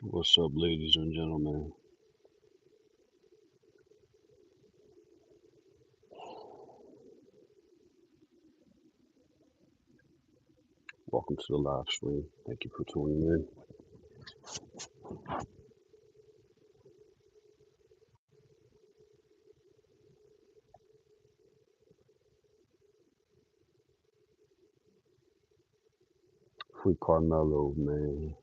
What's up, ladies and gentlemen? Welcome to the live stream. Thank you for tuning in. Free Carmelo, man.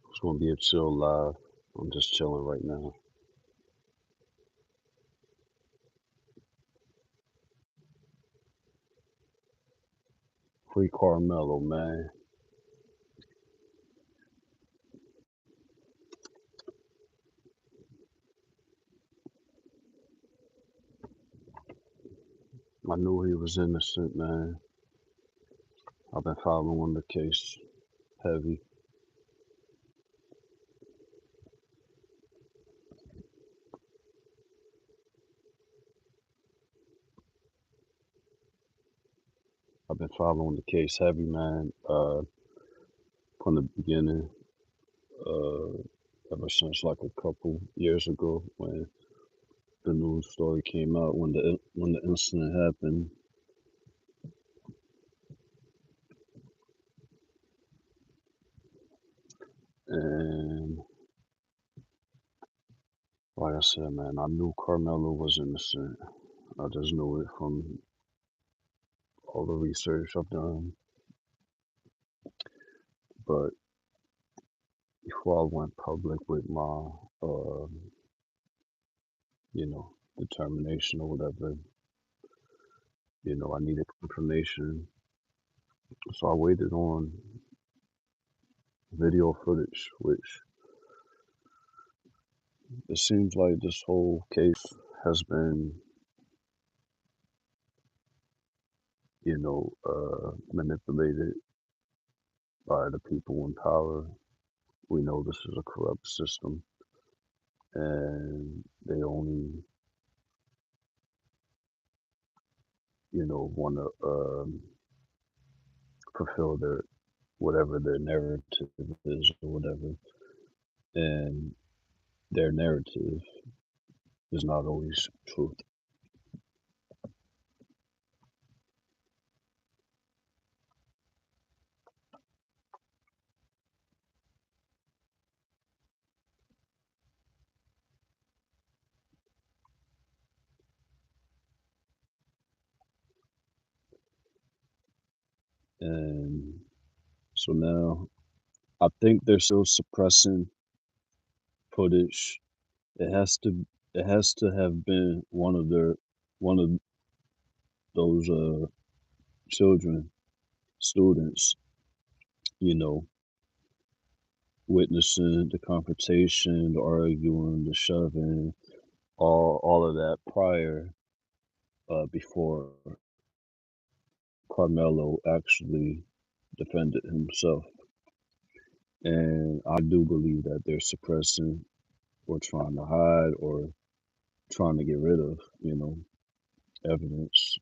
It's gonna be a chill live. I'm just chilling right now. Free Carmelo, man. I knew he was innocent, man. I've been following the case heavy. I've been following the case heavy, man. From the beginning. Uh, ever since like a couple years ago when the news story came out when the incident happened. And like I said, man, I knew Carmelo was innocent. I just knew it from all the research I've done. But before I went public with my, you know, determination or whatever, I needed confirmation. So I waited on video footage, which it seems like this whole case has been, manipulated by the people in power. We know this is a corrupt system, and they only, want to fulfill their whatever their narrative is or whatever. And their narrative is not always truth. And so now I think they're still suppressing footage. It has to it has to have been one of those children, students, you know, witnessing the confrontation, the arguing, the shoving, all of that prior before Carmelo actually defended himself. And I do believe that they're suppressing or trying to hide or trying to get rid of, evidence,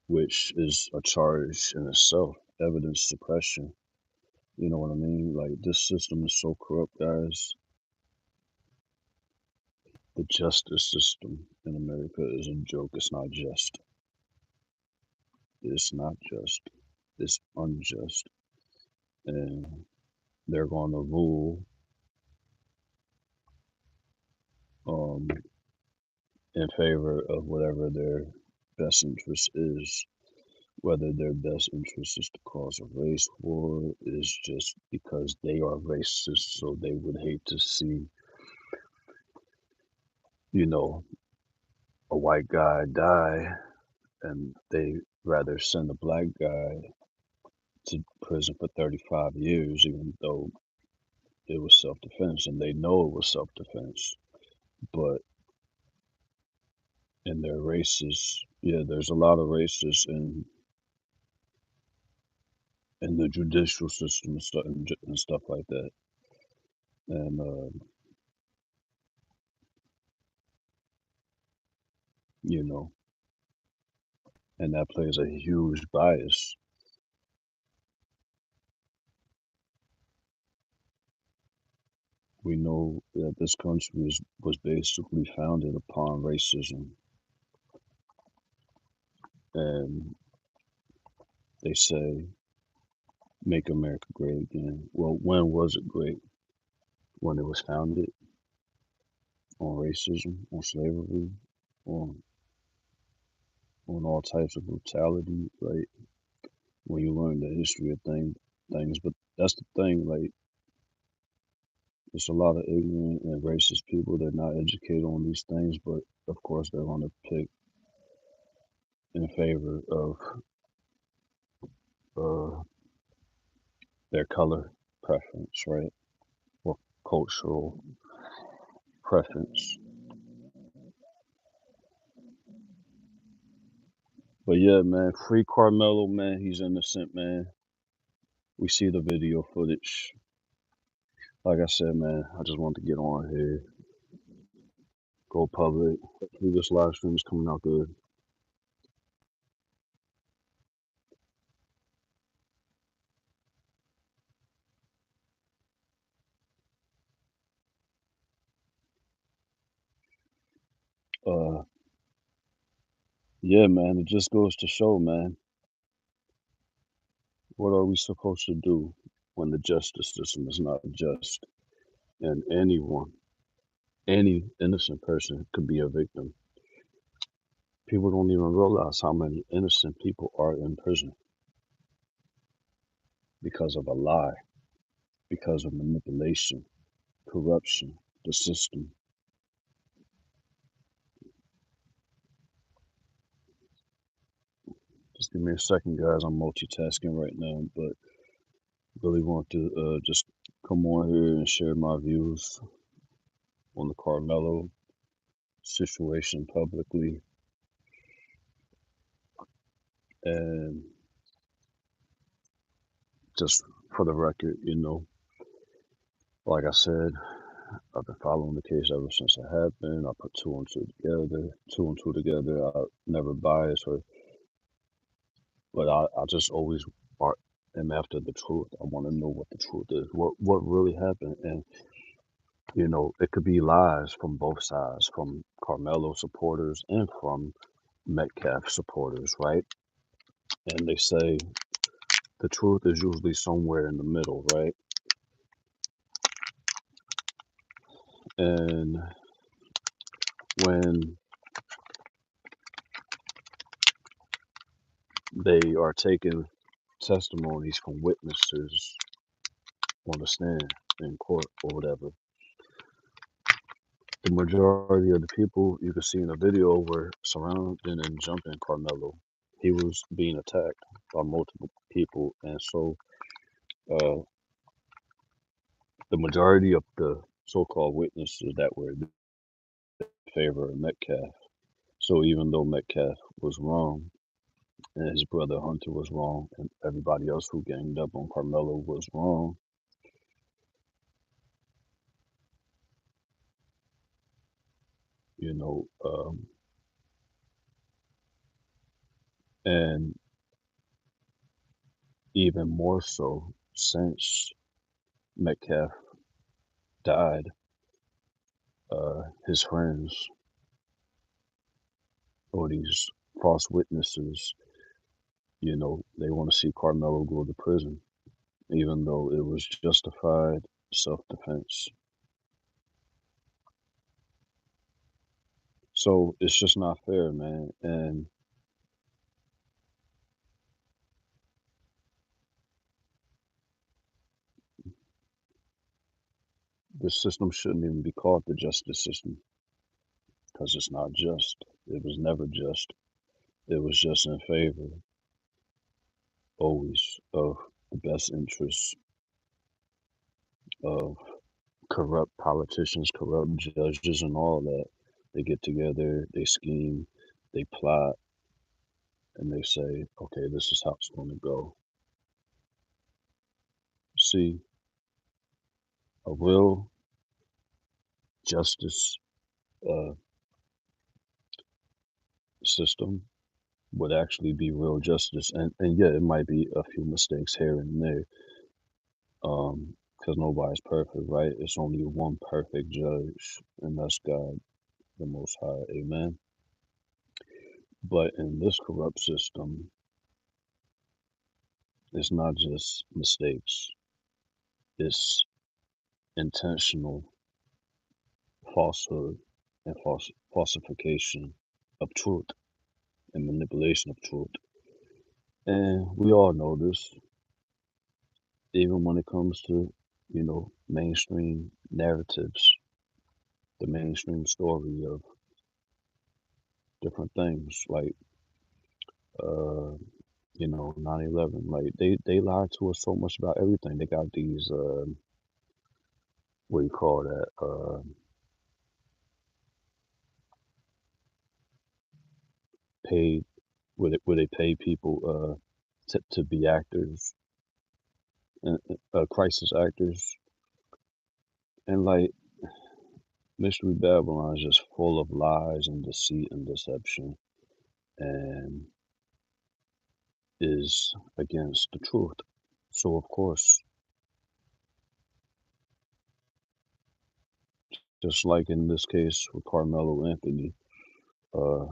which is a charge in itself, evidence suppression. You know what I mean? Like, this system is so corrupt, guys. The justice system in America is a joke. It's not just. It's not just. It's unjust. And they're going to rule um, in favor of whatever their best interest is. Whether their best interest is to cause a race war is just because they are racist, so they would hate to see, you know, a white guy die, and they rather send a black guy to prison for 35 years, even though it was self-defense, and they know it was self-defense. But in their races, yeah, there's a lot of racists in the judicial system and stuff like that. And you know, and that plays a huge bias. We know that this country was basically founded upon racism, and they say, make America great again. Well, when was it great? When it was founded on racism, on slavery, on all types of brutality, right? When you learn the history of things, but that's the thing, like, there's a lot of ignorant and racist people that are not educated on these things, but of course they're going to pick in favor of uh, their color preference, right? Or cultural preference. But yeah, man, free Carmelo, man. He's innocent, man. We see the video footage. Like I said, man, I just wanted to get on here, go public. Hopefully this live stream is coming out good. Uh, yeah, man, it just goes to show, man, what are we supposed to do when the justice system is not just and anyone, any innocent person could be a victim. People don't even realize how many innocent people are in prison because of a lie, because of manipulation, corruption, the system. Just give me a second, guys. I'm multitasking right now, but really want to just come on here and share my views on the Carmelo situation publicly. And just for the record, like I said, I've been following the case ever since it happened. I put two and two together. I never bias or, but I just always am after the truth. I want to know what the truth is, what really happened, and it could be lies from both sides, from Carmelo supporters and from Metcalf supporters, right? And they say the truth is usually somewhere in the middle, right? And when they are taking testimonies from witnesses on the stand in court or whatever, the majority of the people you can see in the video were surrounding and jumping Carmelo. He was being attacked by multiple people, and so uh, the majority of the so-called witnesses that were in favor of Metcalf. So even though Metcalf was wrong and his brother Hunter was wrong and everybody else who ganged up on Carmelo was wrong, you know, and even more so since Metcalf died, his friends or these false witnesses, they want to see Carmelo go to prison, even though it was justified self-defense. So it's just not fair, man. And the system shouldn't even be called the justice system because it's not just. It was never just. It was just in favor, always, of the best interests of corrupt politicians, corrupt judges, and all that. They get together, they scheme, they plot, and they say, okay, this is how it's going to go. See, a real justice uh, system would actually be real justice. And yeah, it might be a few mistakes here and there, because nobody's perfect, right? It's only one perfect judge, and that's God, the Most High. Amen. But in this corrupt system, it's not just mistakes; it's intentional falsehood and falsification of truth and manipulation of truth. And we all know this, even when it comes to, mainstream narratives, the mainstream story of different things like, uh, 9/11. Like they lied to us so much about everything. They got these, what do you call that? Paid, where they pay people, to be actors and crisis actors. And like Mystery Babylon is just full of lies and deceit and deception, and is against the truth. So of course, just like in this case with Carmelo Anthony, uh,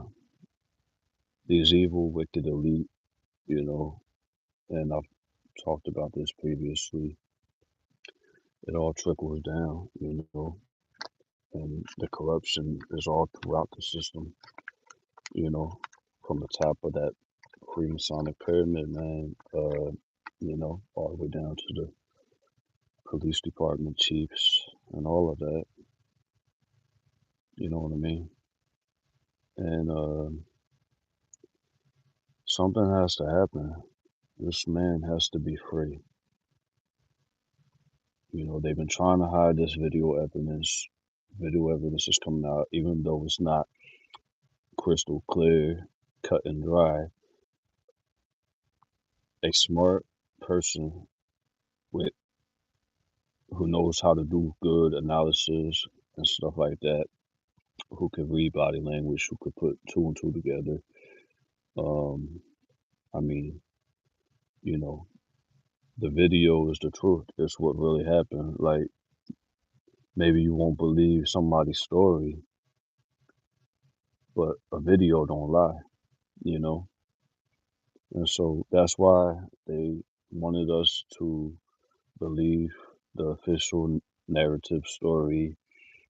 these evil, wicked elite, you know, and I've talked about this previously, it all trickles down, and the corruption is all throughout the system, you know, from the top of that Freemasonic pyramid, man, all the way down to the police department chiefs and all of that, you know what I mean? And something has to happen. This man has to be free. They've been trying to hide this video evidence. Video evidence is coming out, even though it's not crystal clear, cut and dry. A smart person with who knows how to do good analysis and stuff like that, who can read body language, who could put two and two together. Um, I mean, you know, the video is the truth. It's what really happened. Like maybe you won't believe somebody's story, but a video don't lie, you know? And so that's why they wanted us to believe the official narrative story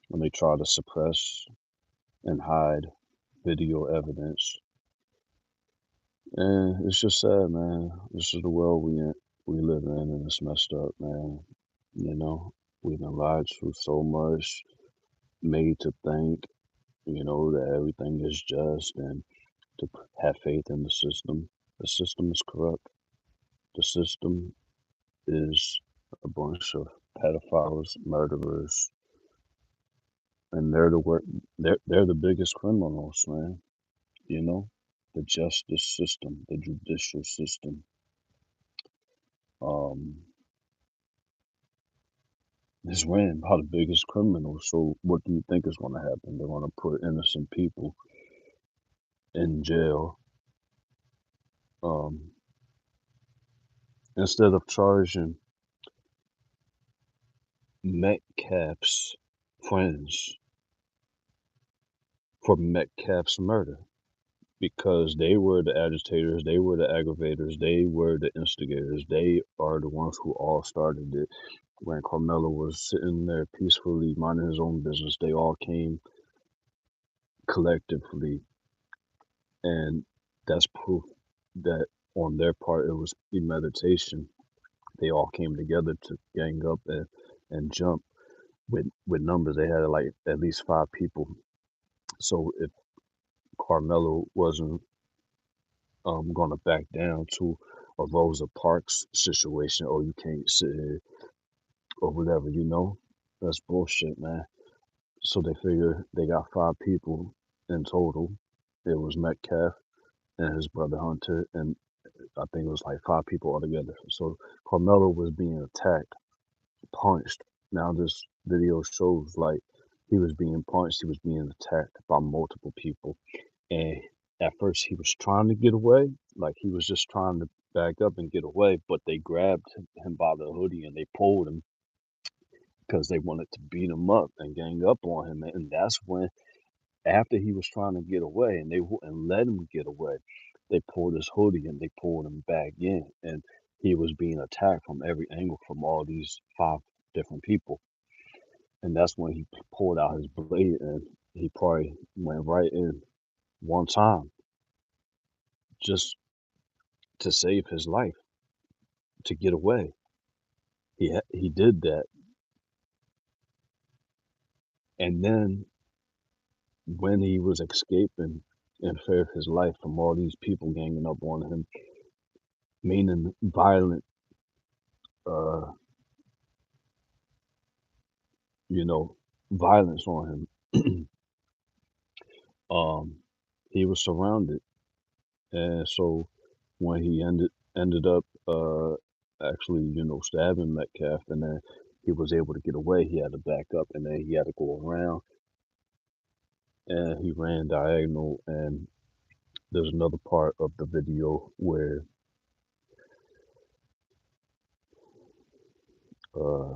when they try to suppress and hide video evidence. And it's just sad, man. This is the world we live in, and it's messed up, man. We've been lied to so much, made to think, that everything is just, and to have faith in the system. The system is corrupt. The system is a bunch of pedophiles, murderers, and they're the biggest criminals, man. You know, the justice system, the judicial system. Um, is ran by the biggest criminals. So what do you think is going to happen? They're going to put innocent people in jail, um, instead of charging Metcalf's friends for Metcalf's murder, because they were the agitators, they were the aggravators, they were the instigators, they are the ones who all started it. When Carmelo was sitting there peacefully minding his own business, they all came collectively, and that's proof that on their part it was premeditation. They all came together to gang up and jump with numbers. They had like at least 5 people. So if Carmelo wasn't gonna back down to a Rosa Parks situation, oh you can't sit here or whatever, that's bullshit, man. So they figure they got 5 people in total. It was Metcalf and his brother Hunter, and I think it was like 5 people altogether. So Carmelo was being attacked, punched. Now this video shows like he was being punched, he was being attacked by multiple people, and At first, he was trying to get away, like, he was just trying to back up and get away, but they grabbed him by the hoodie and they pulled him because they wanted to beat him up and gang up on him, and that's when after he was trying to get away and they wouldn't let him get away, they pulled his hoodie and they pulled him back in, and he was being attacked from every angle from all these 5 different people, and that's when he pulled out his blade and he probably went right in one time just to save his life, to get away. He did that, and then when he was escaping in fear of his life from all these people ganging up on him, meaning violent, uh, you know, violence on him, um, he was surrounded, and so when he ended up actually, stabbing Metcalf, and then he was able to get away, he had to back up, and then he had to go around, and he ran diagonal, and there's another part of the video where uh,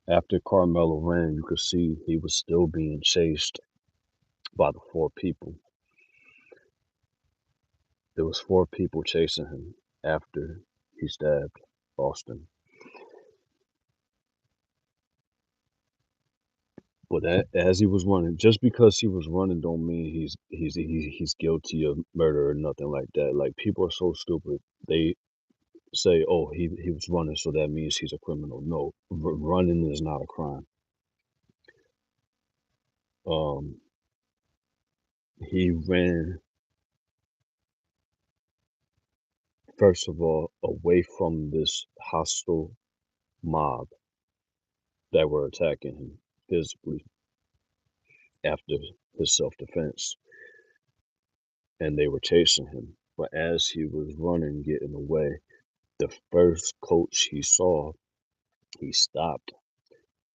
after Carmelo ran, you could see he was still being chased by the 4 people. There was 4 people chasing him after he stabbed Austin. But as he was running, just because he was running don't mean he's guilty of murder or nothing like that. Like, people are so stupid. They say, "Oh, he was running, so that means he's a criminal." No, running is not a crime. Um, he ran, first of all, away from this hostile mob that were attacking him physically after his self-defense, and they were chasing him. But as he was running, getting away, the first coach he saw, he stopped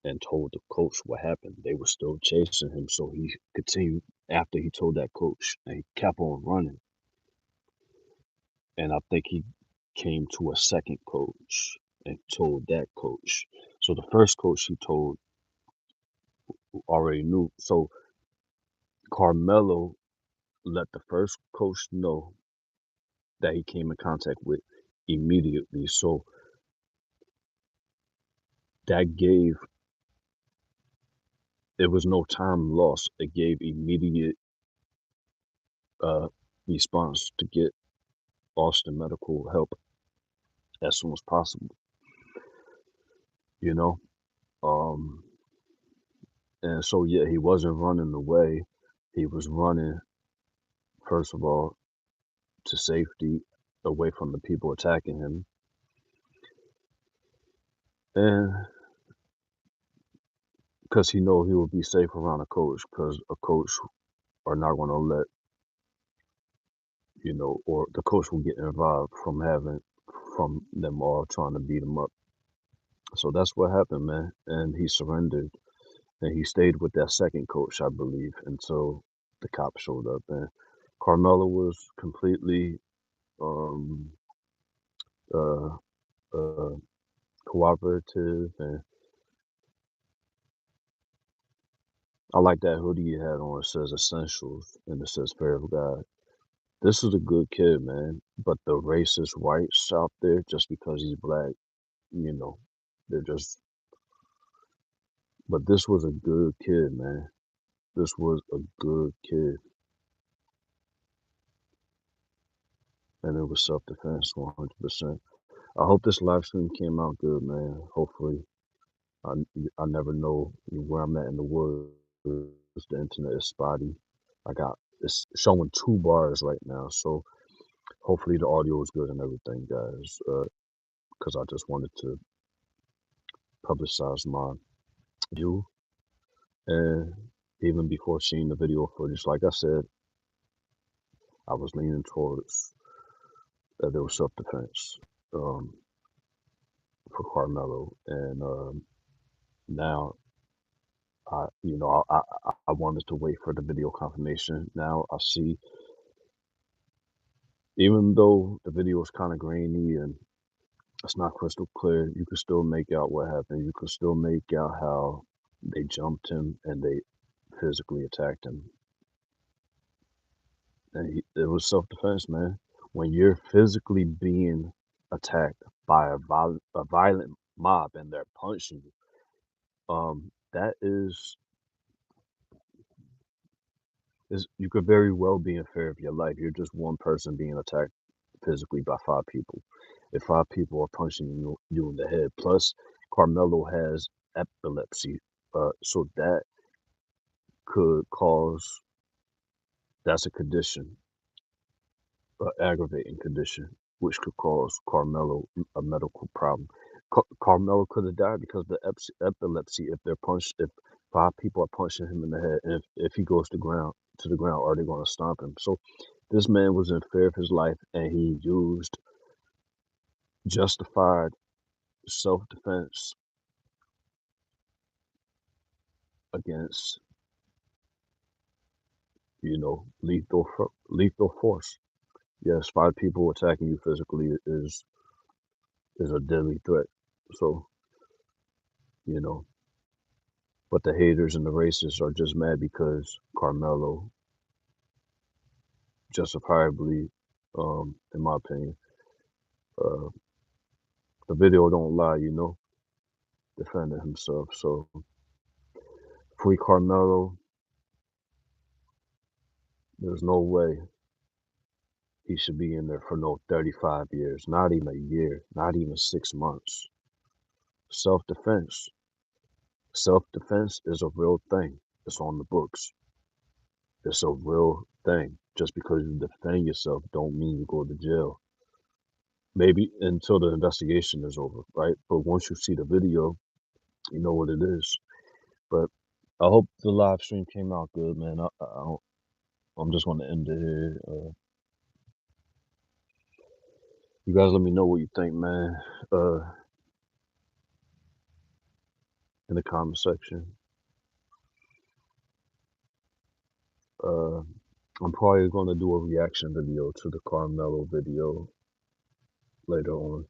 and told the coach what happened. They were still chasing him, so he continued after he told that coach, and he kept on running. And I think he came to a second coach and told that coach. So the first coach he told already knew. So Carmelo let the first coach know that he came in contact with immediately. So that gave, there was no time lost. It gave immediate uh, response to get Austin medical help as soon as possible, you know? Um, and so, yeah, he wasn't running away. He was running, first of all, to safety away from the people attacking him. And because he know he will be safe around a coach, because a coach are not going to let, or the coach will get involved from them all trying to beat him up. So that's what happened, man. And he surrendered, and he stayed with that second coach, I believe, until the cops showed up. And Carmelo was completely um, uh, uh, cooperative, and I like that hoodie he had on. It says "Essentials" and it says "Fear of God." This is a good kid, man. But the racist whites out there, just because he's black, you know, they're just. But this was a good kid, man. This was a good kid, and it was self-defense, 100%. I hope this live stream came out good, man. Hopefully, I, I never know where I'm at in the woods. The internet is spotty. It's showing 2 bars right now, so hopefully the audio is good and everything, guys. Because I just wanted to publicize my view, and even before seeing the video footage, like I said, I was leaning towards that there was self-defense um, for Carmelo, and now I wanted to wait for the video confirmation. Now I see, even though the video is kind of grainy and it's not crystal clear, you can still make out what happened. You can still make out how they jumped him and they physically attacked him. And it was self-defense, man. When you're physically being attacked by a violent mob and they're punching you, that is you could very well be in fear of your life. You're just one person being attacked physically by five people. If five people are punching you in the head, plus Carmelo has epilepsy, so that could cause that's a condition, aggravating condition, which could cause Carmelo a medical problem. Carmelo could have died because of the epilepsy. If five people are punching him in the head, and if he goes to the ground, are they going to stomp him? So this man was in fear of his life, and he used justified self-defense against, lethal force. Yes, five people attacking you physically is a deadly threat. So, you know, but the haters and the racists are just mad because Carmelo justifiably, in my opinion, uh, the video don't lie, defending himself. So free Carmelo. There's no way he should be in there for no 35 years, not even a year, not even 6 months. Self-defense. Self-defense is a real thing. It's on the books. It's a real thing. Just because you defend yourself don't mean you go to jail. Maybe until the investigation is over, right? But once you see the video, you know what it is. But I hope the live stream came out good, man. I'm just going to end it here. You guys let me know what you think, man, uh, in the comment section. Uh, I'm probably going to do a reaction video to the Carmelo video later on.